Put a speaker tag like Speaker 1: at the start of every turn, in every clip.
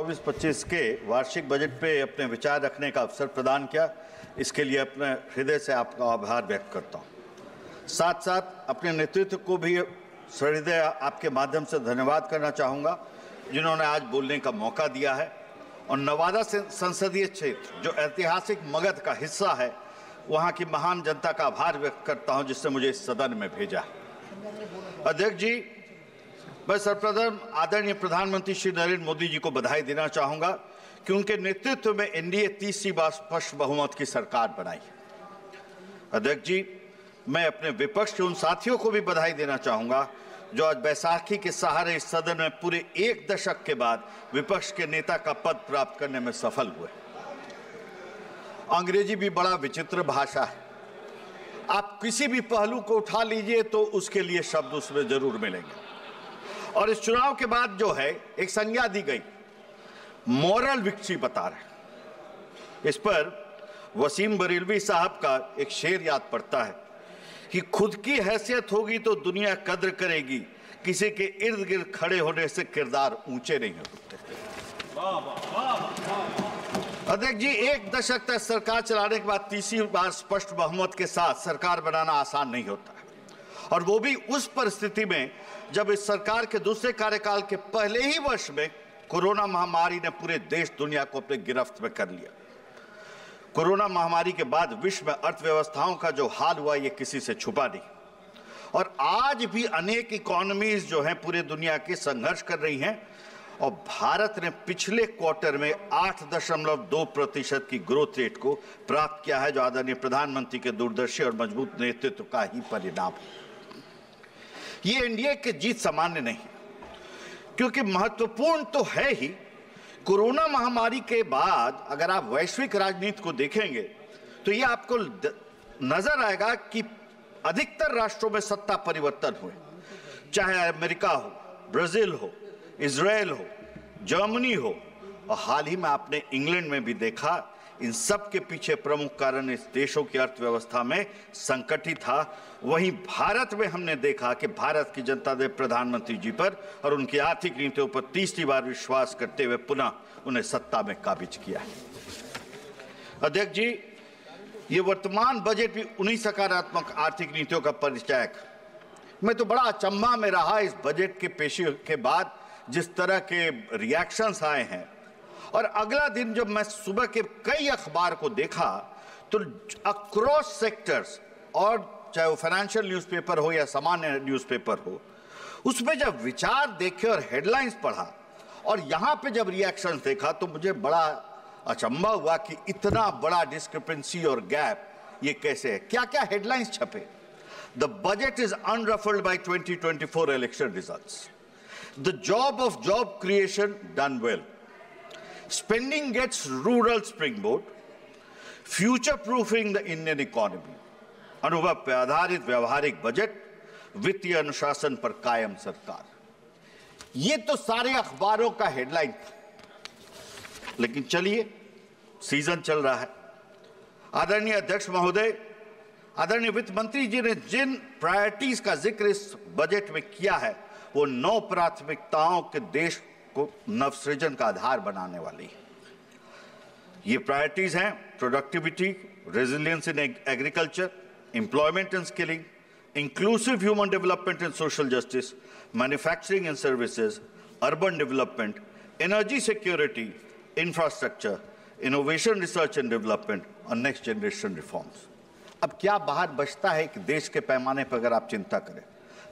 Speaker 1: 24-25 के वार्षिक बजट पे अपने विचार रखने का अवसर प्रदान किया, इसके लिए अपने हृदय से आपका आभार व्यक्त करता हूँ। साथ साथ अपने नेतृत्व को भी सहृदय आपके माध्यम से धन्यवाद करना चाहूँगा, जिन्होंने आज बोलने का मौका दिया है। और नवादा संसदीय क्षेत्र जो ऐतिहासिक मगध का हिस्सा है, वहाँ की महान जनता का आभार व्यक्त करता हूँ जिसने मुझे इस सदन में भेजा। अध्यक्ष जी, मैं सर्वप्रथम आदरणीय प्रधानमंत्री श्री नरेंद्र मोदी जी को बधाई देना चाहूँगा कि उनके नेतृत्व में एनडीए तीसरी बार स्पष्ट बहुमत की सरकार बनाई। अध्यक्ष जी, मैं अपने विपक्ष के उन साथियों को भी बधाई देना चाहूँगा जो आज बैसाखी के सहारे इस सदन में पूरे एक दशक के बाद विपक्ष के नेता का पद प्राप्त करने में सफल हुए। अंग्रेजी भी बड़ा विचित्र भाषा है, आप किसी भी पहलू को उठा लीजिए तो उसके लिए शब्द उसमें जरूर मिलेंगे। और इस चुनाव के बाद जो है एक संज्ञा दी गई, मॉरल विक्ट्री बता रहे। इस पर वसीम बरेलवी साहब का एक शेर याद पड़ता है कि खुद की हैसियत होगी तो दुनिया कद्र करेगी, किसी के इर्द गिर्द खड़े होने से किरदार ऊंचे नहीं होते। अध्यक्ष जी, एक दशक तक सरकार चलाने के बाद तीसरी बार स्पष्ट बहुमत के साथ सरकार बनाना आसान नहीं होता है, और वो भी उस परिस्थिति में जब इस सरकार के दूसरे कार्यकाल के पहले ही वर्ष में कोरोना महामारी ने पूरे देश दुनिया को अपने गिरफ्त में कर लिया। कोरोना महामारी के बाद विश्व में अर्थव्यवस्थाओं का जो हाल हुआ ये किसी से छुपा नहीं, और आज भी अनेक इकोनॉमीज जो हैं पूरे दुनिया के संघर्ष कर रही हैं, और भारत ने पिछले क्वार्टर में 8.2% की ग्रोथ रेट को प्राप्त किया है, जो आदरणीय प्रधानमंत्री के दूरदर्शी और मजबूत नेतृत्व का ही परिणाम है। ये एनडीए की जीत सामान्य नहीं, क्योंकि महत्वपूर्ण तो है ही। कोरोना महामारी के बाद अगर आप वैश्विक राजनीति को देखेंगे तो ये आपको नजर आएगा कि अधिकतर राष्ट्रों में सत्ता परिवर्तन हुए, चाहे अमेरिका हो, ब्राजील हो, इजराइल हो, जर्मनी हो, और हाल ही में आपने इंग्लैंड में भी देखा। इन सब के पीछे प्रमुख कारण इस देशों की अर्थव्यवस्था में संकट ही था। वहीं भारत में हमने देखा कि भारत की जनता ने प्रधानमंत्री जी पर और उनकी आर्थिक नीतियों पर तीसरी बार विश्वास करते हुए पुनः उन्हें सत्ता में काबिज किया है। अध्यक्ष जी, ये वर्तमान बजट भी उन्हीं सकारात्मक आर्थिक नीतियों का परिचायक। मैं तो बड़ा अचंभा में रहा इस बजट के पेशी के बाद जिस तरह के रिएक्शंस आए हैं, और अगला दिन जब मैं सुबह के कई अखबार को देखा तो अक्रॉस सेक्टर्स, और चाहे वो फाइनेंशियल न्यूज़पेपर हो या सामान्य न्यूज़पेपर हो, उसमें जब विचार देखे और हेडलाइंस पढ़ा और यहाँ पे जब रिएक्शंस देखा तो मुझे बड़ा अचंभा हुआ कि इतना बड़ा डिस्क्रिपेंसी और गैप ये कैसे है। क्या क्या हेडलाइंस छपे? The budget is unruffled by 2024 election results, the job of job creation done well, spending gets rural springboard, future proofing the Indian economy, अनुभव पर आधारित व्यवहारिक बजट, वित्तीय अनुशासन पर कायम सरकार। ये तो सारे अखबारों का हेडलाइन था। लेकिन चलिए, सीजन चल रहा है। आदरणीय अध्यक्ष महोदय, आदरणीय वित्त मंत्री जी ने जिन प्रायोरिटीज का जिक्र इस बजट में किया है, वो 9 प्राथमिकताओं के देश को नवसृजन का आधार बनाने वाली है। ये प्रायोरिटीज हैं productivity, resilience in agriculture, employment and skilling, inclusive human development and social justice, manufacturing and services, urban development, energy security, infrastructure, innovation, research and development और नेक्स्ट जनरेशन रिफॉर्म्स। अब क्या बाहर बचता है कि देश के पैमाने पर अगर आप चिंता करें,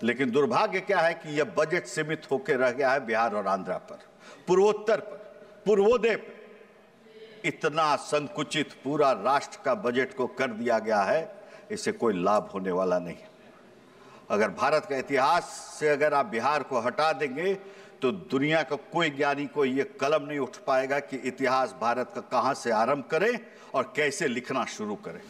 Speaker 1: लेकिन दुर्भाग्य क्या है कि यह बजट सीमित होकर रह गया है बिहार और आंध्र पर, पूर्वोत्तर पर, पूर्वोदय पर। इतना संकुचित पूरा राष्ट्र का बजट को कर दिया गया है, इससे कोई लाभ होने वाला नहीं। अगर भारत का इतिहास से अगर आप बिहार को हटा देंगे तो दुनिया का कोई ज्ञानी को ये कलम नहीं उठ पाएगा कि इतिहास भारत का कहां से आरंभ करें और कैसे लिखना शुरू करें।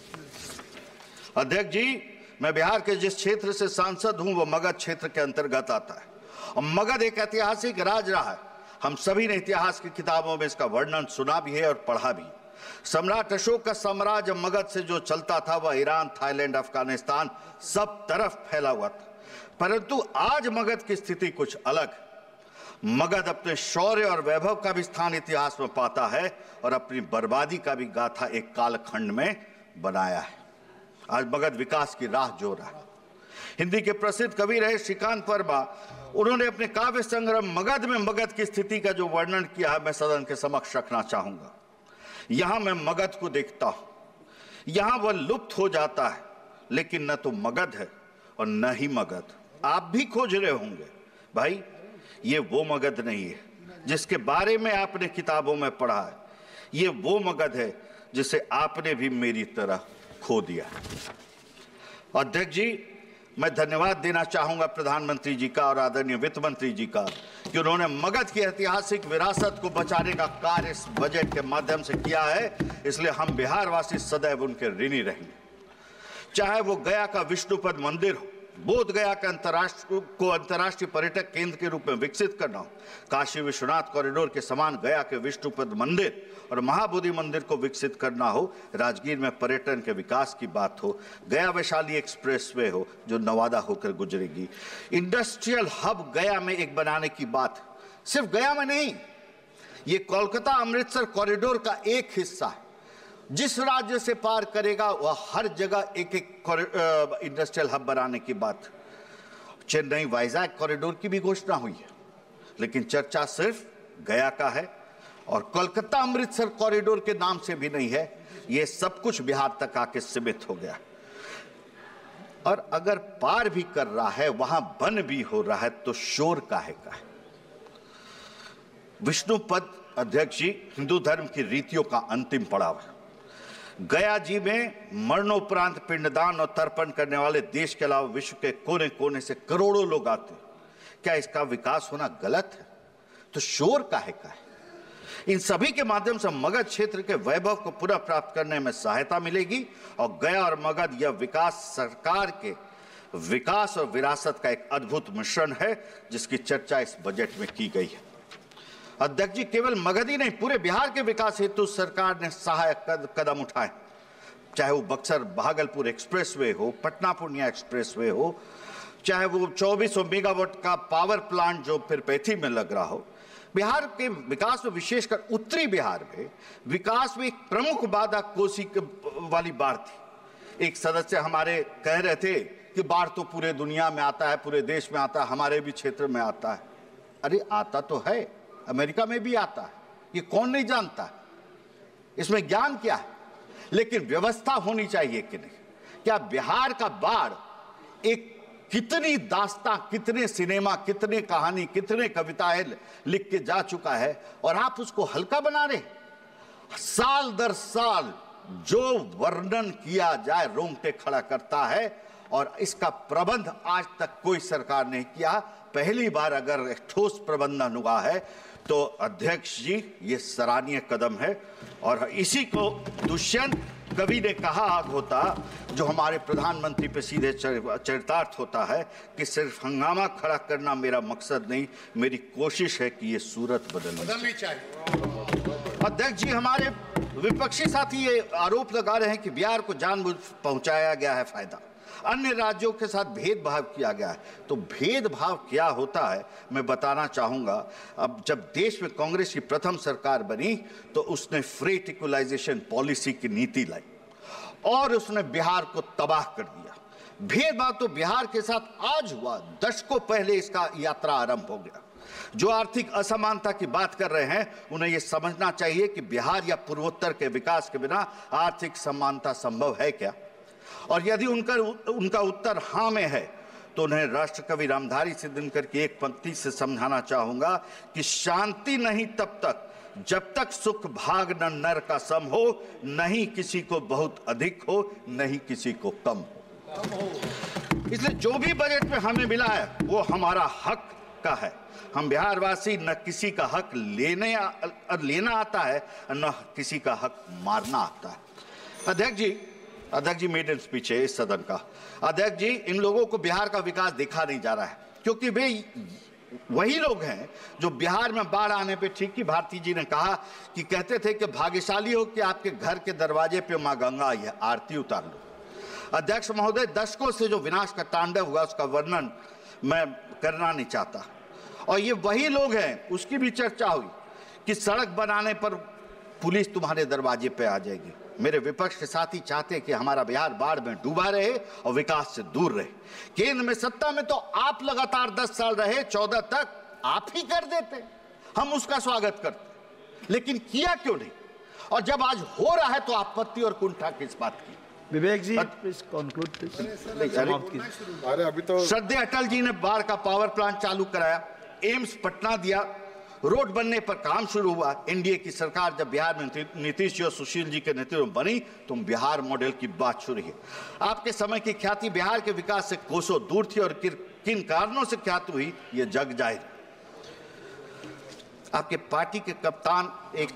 Speaker 1: अध्यक्ष जी, मैं बिहार के जिस क्षेत्र से सांसद हूं वो मगध क्षेत्र के अंतर्गत आता है, और मगध एक ऐतिहासिक राज रहा है। हम सभी ने इतिहास की किताबों में इसका वर्णन सुना भी है और पढ़ा भी। सम्राट अशोक का साम्राज्य मगध से जो चलता था वह ईरान, थाईलैंड, अफगानिस्तान सब तरफ फैला हुआ था। परंतु आज मगध की स्थिति कुछ अलग। मगध अपने शौर्य और वैभव का भी स्थान इतिहास में पाता है और अपनी बर्बादी का भी गाथा एक कालखंड में बनाया है। आज मगध विकास की राह जो रहा है। हिंदी के प्रसिद्ध कवि रहे श्रीकांत वर्मा, उन्होंने अपने काव्य संग्रह मगध में मगध की स्थिति का जो वर्णन किया है मैं सदन के समक्ष रखना चाहूंगा। यहां मैं मगध को देखता हूं, यहां वह लुप्त हो जाता है, लेकिन न तो मगध है और न ही मगध। आप भी खोज रहे होंगे भाई, ये वो मगध नहीं है जिसके बारे में आपने किताबों में पढ़ा है, ये वो मगध है जिसे आपने भी मेरी तरह खो दिया। अध्यक्ष जी, मैं धन्यवाद देना चाहूंगा प्रधानमंत्री जी का और आदरणीय वित्त मंत्री जी का कि उन्होंने मगध की ऐतिहासिक विरासत को बचाने का कार्य इस बजट के माध्यम से किया है। इसलिए हम बिहार वासी सदैव उनके ऋणी रहेंगे। चाहे वो गया का विष्णुपद मंदिर हो, बोध गया के अंतर्राष्ट्रीय पर्यटक केंद्र के रूप में विकसित करना हो, काशी विश्वनाथ कॉरिडोर के समान गया के विष्णुपद मंदिर और महाबोधि मंदिर को विकसित करना हो, राजगीर में पर्यटन के विकास की बात हो, गया वैशाली एक्सप्रेसवे हो जो नवादा होकर गुजरेगी, इंडस्ट्रियल हब गया में एक बनाने की बात, सिर्फ गया में नहीं, ये कोलकाता अमृतसर कॉरिडोर का एक हिस्सा है। जिस राज्य से पार करेगा वह हर जगह एक एक इंडस्ट्रियल हब बनाने की बात। चेन्नई वाइजैक कॉरिडोर की भी घोषणा हुई है, लेकिन चर्चा सिर्फ गया का है और कोलकाता अमृतसर कॉरिडोर के नाम से भी नहीं है। यह सब कुछ बिहार तक आके सीमित हो गया और अगर पार भी कर रहा है, वहां बन भी हो रहा है, तो शोर काहे का है। विष्णुपद अध्यक्ष जी हिंदू धर्म की रीतियों का अंतिम पड़ाव है। गया जी में मरणोपरांत पिंडदान और तर्पण करने वाले देश के अलावा विश्व के कोने कोने से करोड़ों लोग आते हैं। क्या इसका विकास होना गलत है? तो शोर काहे का है? इन सभी के माध्यम से मगध क्षेत्र के वैभव को पुनः प्राप्त करने में सहायता मिलेगी और गया और मगध यह विकास सरकार के विकास और विरासत का एक अद्भुत मिश्रण है जिसकी चर्चा इस बजट में की गई है। अध्यक्ष जी, केवल मगध ही नहीं, पूरे बिहार के विकास हेतु सरकार ने सहायक कदम उठाए, चाहे वो बक्सर भागलपुर एक्सप्रेसवे हो, पटना पूर्णिया एक्सप्रेसवे हो, चाहे वो 2400 मेगावाट का पावर प्लांट जो फिर पैथी में लग रहा हो। बिहार के विकास में, विशेषकर उत्तरी बिहार में विकास में एक प्रमुख बाधा कोसी वाली बाढ़ थी। एक सदस्य हमारे कह रहे थे कि बाढ़ तो पूरे दुनिया में आता है, पूरे देश में आता है, हमारे भी क्षेत्र में आता है। अरे आता तो है, अमेरिका में भी आता है, ये कौन नहीं जानता है, इसमें ज्ञान क्या है। लेकिन व्यवस्था होनी चाहिए कि नहीं। क्या बिहार का बाढ़ एक कितनी दास्तां, कितने सिनेमा, कितने कहानी, कितने कविताएं लिख के जा चुका है और आप उसको हल्का बना रहे। साल दर साल जो वर्णन किया जाए रोंगटे खड़ा करता है और इसका प्रबंध आज तक कोई सरकार नहीं किया। पहली बार अगर ठोस प्रबंधन हुआ है तो अध्यक्ष जी ये सराहनीय कदम है और इसी को दुष्यंत कवि ने कहा होता, जो हमारे प्रधानमंत्री पे सीधे चरितार्थ होता है कि सिर्फ हंगामा खड़ा करना मेरा मकसद नहीं, मेरी कोशिश है कि ये सूरत बदलनी चाहिए। अध्यक्ष जी, हमारे विपक्षी साथी ये आरोप लगा रहे हैं कि बिहार को जानबूझ पहुंचाया गया है फायदा, अन्य राज्यों के साथ भेदभाव किया गया है। तो भेदभाव क्या होता है मैं बताना चाहूंगा। अब जब देश में कांग्रेस की प्रथम सरकार बनी तो उसने फ्रेट इक्वलाइजेशन पॉलिसी की नीति लाई और उसने बिहार को तबाह कर दिया। भेदभाव तो बिहार के साथ आज हुआ, दशकों पहले इसका यात्रा आरंभ हो गया। जो आर्थिक असमानता की बात कर रहे हैं उन्हें यह समझना चाहिए कि बिहार या पूर्वोत्तर के विकास के बिना आर्थिक समानता संभव है क्या, और यदि उनका उत्तर हाँ में है तो उन्हें राष्ट्रकवि रामधारी सिद्धिनकर की एक पंक्ति से समझाना चाहूंगा कि शांति नहीं तब तक जब तक सुख भाग न नर का सम हो, नहीं किसी को बहुत अधिक हो, नहीं किसी को कम हो। इसलिए जो भी बजट में हमें मिला है वो हमारा हक का है। हम बिहारवासी न किसी का हक लेना आता है न किसी का हक मारना आता है। अध्यक्ष जी मेडन स्पीच है इस सदन का। अध्यक्ष जी, इन लोगों को बिहार का विकास देखा नहीं जा रहा है क्योंकि वे वही लोग हैं जो बिहार में बाढ़ आने पे, ठीक ही भारती जी ने कहा कि कहते थे कि भाग्यशाली हो कि आपके घर के दरवाजे पे मां गंगा आई है, आरती उतार लो। अध्यक्ष महोदय, दशकों से जो विनाश का तांडव हुआ उसका वर्णन मैं करना नहीं चाहता और ये वही लोग हैं, उसकी भी चर्चा हुई कि सड़क बनाने पर पुलिस तुम्हारे दरवाजे पे आ जाएगी। मेरे विपक्ष के साथी चाहते हैं कि हमारा बिहार बाढ़ में डूबा रहे और विकास से दूर रहे। केंद्र में सत्ता में तो आप लगातार 10 साल रहे, 14 तक आप ही कर देते, हम उसका स्वागत करते, लेकिन किया क्यों नहीं? और जब आज हो रहा है तो आपत्ति और कुंठा किस बात की?
Speaker 2: विवेक जी प्लीज कंक्लूड प्लीज।
Speaker 3: अरे अभी तो
Speaker 1: श्रद्धेय अटल जी ने बाढ़ का पावर प्लांट चालू कराया, एम्स पटना दिया, रोड बनने पर काम शुरू हुआ। एनडीए की सरकार जब बिहार में नीतीश जी और सुशील जी के नेतृत्व में बनी तो बिहार मॉडल की बात शुरू हुई। आपके समय की ख्याति बिहार के विकास से कोसों दूर थी और किन कारणों से ख्याति हुई ये जग जाहिर। आपके पार्टी के कप्तान एक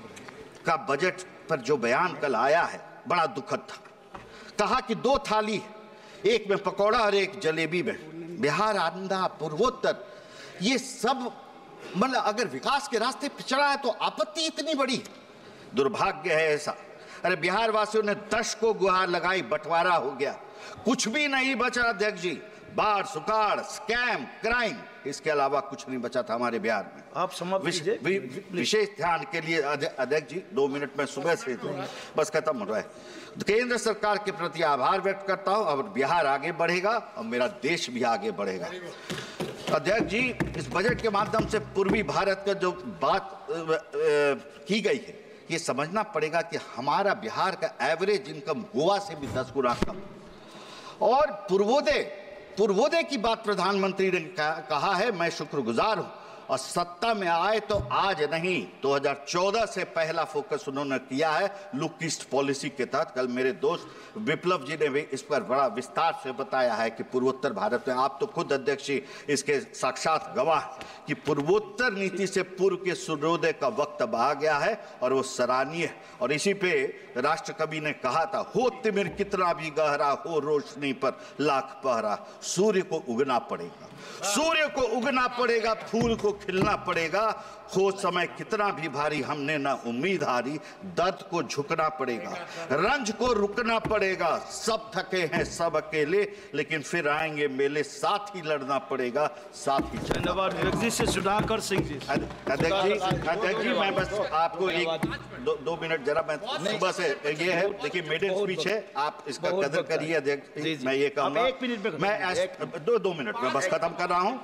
Speaker 1: का बजट पर जो बयान कल आया है बड़ा दुखद था। कहा कि 2 थाली, एक में पकौड़ा और एक जलेबी में। बिहार आंध्र पूर्वोत्तर ये सब मतलब अगर विकास के रास्ते पिछड़ा है तो आपत्ति इतनी बड़ी, दुर्भाग्य है ऐसा। अरे बिहार वासियों ने 10 को गुहार लगाई, बंटवारा हो गया, कुछ भी नहीं बचा अध्यक्ष जी। बाढ़, सुखाड़, स्कैम, क्राइम, इसके अलावा कुछ नहीं बचा था हमारे बिहार में।
Speaker 2: आप समाप्त कीजिए।
Speaker 1: विशेष ध्यान के लिए अध्यक्ष जी 2 मिनट में सुबह से बस खत्म हो रहा है। केंद्र सरकार के प्रति आभार व्यक्त करता हूं और बिहार आगे बढ़ेगा और मेरा देश भी आगे बढ़ेगा। अध्यक्ष जी, इस बजट के माध्यम से पूर्वी भारत का जो बात की गई है ये समझना पड़ेगा कि हमारा बिहार का एवरेज इनकम गोवा से भी 10 गुना कम। और पूर्वोदय की बात प्रधानमंत्री ने कहा है, मैं शुक्रगुजार हूं। और सत्ता में आए तो आज नहीं, 2014 से पहला फोकस उन्होंने किया है लुक ईस्ट पॉलिसी के तहत। कल मेरे दोस्त विप्लव जी ने भी इस पर बड़ा विस्तार से बताया है कि पूर्वोत्तर भारत में, आप तो खुद अध्यक्ष जी इसके साक्षात गवाह, कि पूर्वोत्तर नीति से पूर्व के सूर्योदय का वक्त अब आ गया है और वो सराहनीय है। और इसी पे राष्ट्र कवि ने कहा था, हो तिमिर कितना भी गहरा, हो रोशनी पर लाख पहरा। सूर्य को उगना पड़ेगा, सूर्य को उगना पड़ेगा, फूल को खिलना पड़ेगा। हो समय कितना भी भारी, हमने ना उम्मीद हारी। दर्द को झुकना पड़ेगा, रंज को रुकना पड़ेगा। सब थके हैं सब अकेले, लेकिन फिर आएंगे मेले, साथ ही लड़ना पड़ेगा, साथ ही।
Speaker 2: धन्यवाद विवेक जी। से सुधाकर सिंह जी।
Speaker 1: अध्यक्ष जी मैं बस आपको एक 2 मिनट जरा, मैं सुबह से ये है, देखिए मेडल स्पीच है, आप इसका कदर करिए अध्यक्ष जी। मैं ये कहूँगा,
Speaker 2: 1 मिनट में,
Speaker 1: मैं 2 मिनट में बस खत्म कर रहा हूँ।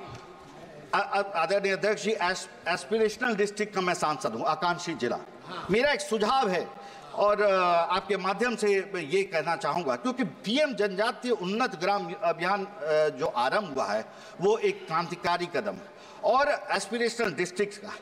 Speaker 1: आदरणीय अध्यक्ष जी, एस्पिरेशनल डिस्ट्रिक्ट का मैं सांसद हूं, आकांक्षी जिला। मेरा एक सुझाव है और आपके माध्यम से ये कहना चाहूंगा, क्योंकि पीएम जनजातीय उन्नत ग्राम अभियान जो आरंभ हुआ है वो एक क्रांतिकारी कदम है। और एस्पिरेशनल डिस्ट्रिक्ट का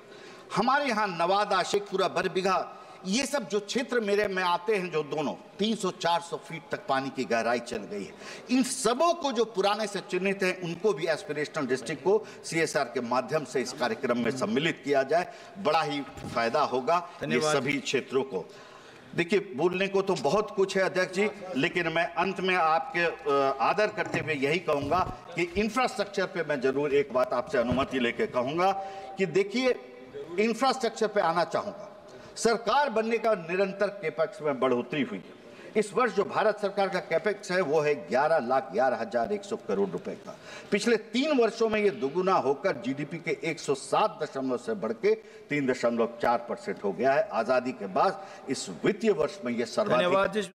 Speaker 1: हमारे यहाँ नवादा, शेखपुरा, बरबीघा, ये सब जो क्षेत्र मेरे में आते हैं, जो दोनों 300-400 फीट तक पानी की गहराई चल गई है, इन सबों को जो पुराने से चिन्हित हैं उनको भी एस्पिरेशनल डिस्ट्रिक्ट को सीएसआर के माध्यम से इस कार्यक्रम में सम्मिलित किया जाए, बड़ा ही फायदा होगा ये सभी क्षेत्रों को। देखिए बोलने को तो बहुत कुछ है अध्यक्ष जी, लेकिन मैं अंत में आपके आदर करते हुए यही कहूंगा कि इंफ्रास्ट्रक्चर पे मैं जरूर एक बात आपसे अनुमति लेके कहूंगा कि देखिए, इंफ्रास्ट्रक्चर पे आना चाहूंगा। सरकार बनने का निरंतर कैपेक्स में बढ़ोतरी हुई है। इस वर्ष जो भारत सरकार का कैपेक्स है वो है 11,11,100 करोड़ रुपए का। पिछले 3 वर्षों में ये दुगुना होकर जीडीपी के 107 से बढ़ के 3.4% हो गया है। आजादी के बाद इस वित्तीय वर्ष में ये सर्वाधिक